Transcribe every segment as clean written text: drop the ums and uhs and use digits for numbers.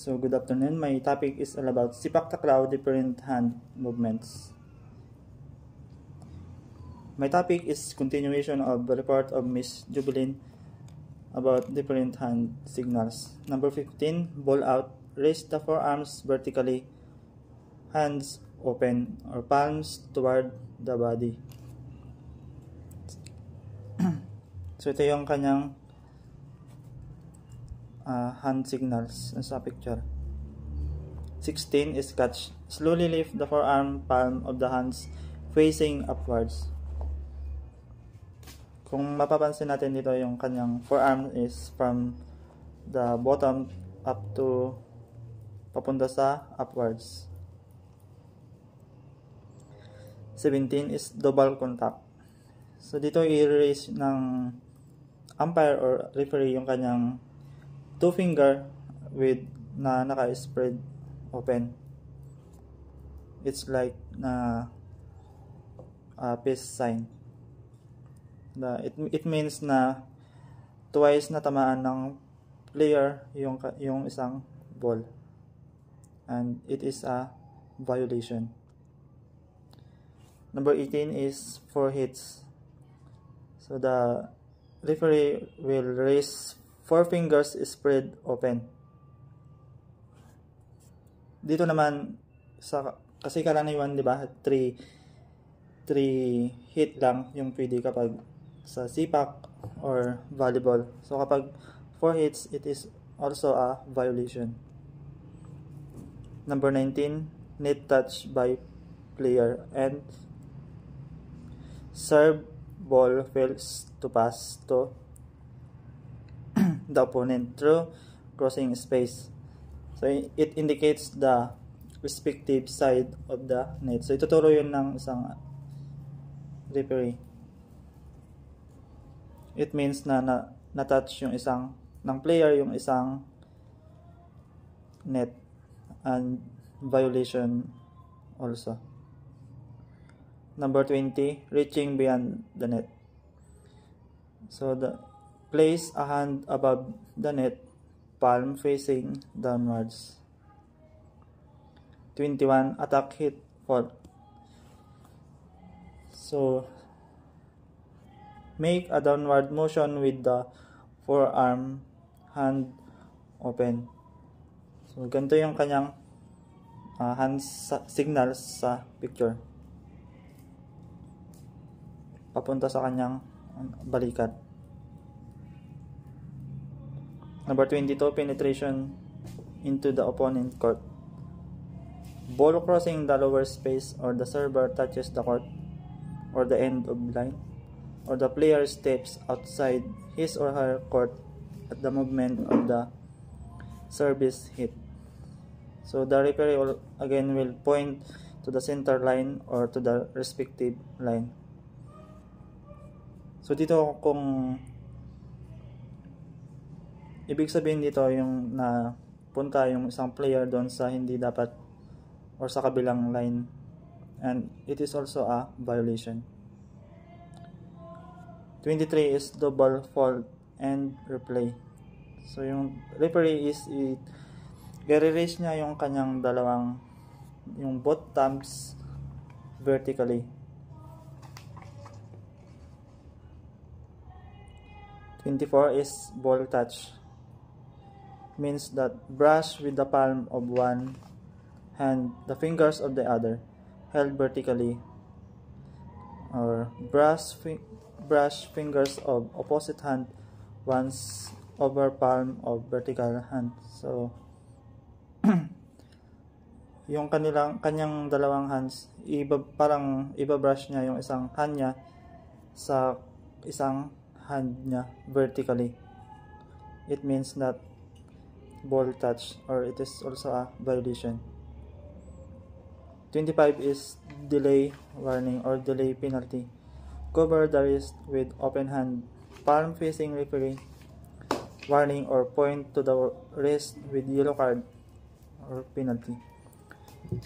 So, good afternoon. My topic is all about Sepak Takraw, different hand movements. My topic is continuation of the report of Miss Jubilin about different hand signals. Number 15, ball out. Raise the forearms vertically, hands open or palms toward the body. So, ito yung kanyang hand signals sa picture. 16 is catch. Slowly lift the forearm palm of the hands facing upwards. Kung mapapansin natin dito, yung kanyang forearm is from the bottom up to papunta sa upwards. 17 is double contact. So dito i-raise ng umpire or referee yung kanyang two finger with na naka-spread open. It's like na peace sign. It means na twice na tamaan ng player yung isang ball, and it is a violation. Number 18 is 4 hits. So the referee will raise 4 fingers spread open. Dito naman kasi karaniwan, di ba, 3 hit lang yung pwede kapag sa sipak or volleyball. So kapag 4 hits, it is also a violation. Number 19, net touch by player and serve ball fails to pass to the opponent through crossing space. So it indicates the respective side of the net. So ituturo yun ng isang referee. It means na na-touch yung isang ng player yung isang net, and violation also. Number 20, reaching beyond the net. So place a hand above the net, palm facing downwards. 21, attack, hit, fault. So make a downward motion with the forearm, hand open. So ganito yung kanyang hand signals sa picture, papunta sa kanyang balikat. Number 22, penetration into the opponent court. Ball crossing the lower space or the server touches the court or the end of line, or the player steps outside his or her court at the movement of the service hit. So the referee again will point to the center line or to the respective line. So dito, kung ibig sabihin dito yung na punta yung isang player doon sa hindi dapat or sa kabilang line, and it is also a violation. 23 is double fault and replay. So yung referee is i-raise niya yung kanyang yung both thumbs vertically. 24 is ball touch. Means that brush with the palm of one hand the fingers of the other held vertically, or brush fingers of opposite hand once over palm of vertical hand. So yung kanyang dalawang hands, parang ibabrush niya yung isang hand niya sa isang hand niya vertically. It means that ball touch, or it is also a violation. 25 is delay warning or delay penalty. Cover the wrist with open hand, palm facing referee, warning, or point to the wrist with yellow card or penalty.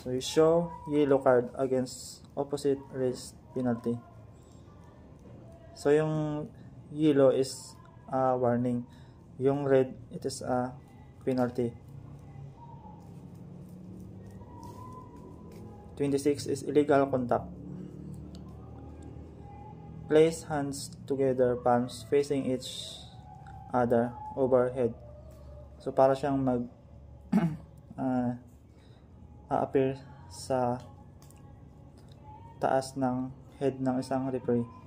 So you show yellow card against opposite wrist, penalty. So yung yellow is a warning, yung red, it is a penalty. 26 is illegal contact. Place hands together, palms facing each other overhead. So para siyang mag a-appear sa taas ng head ng isang referee.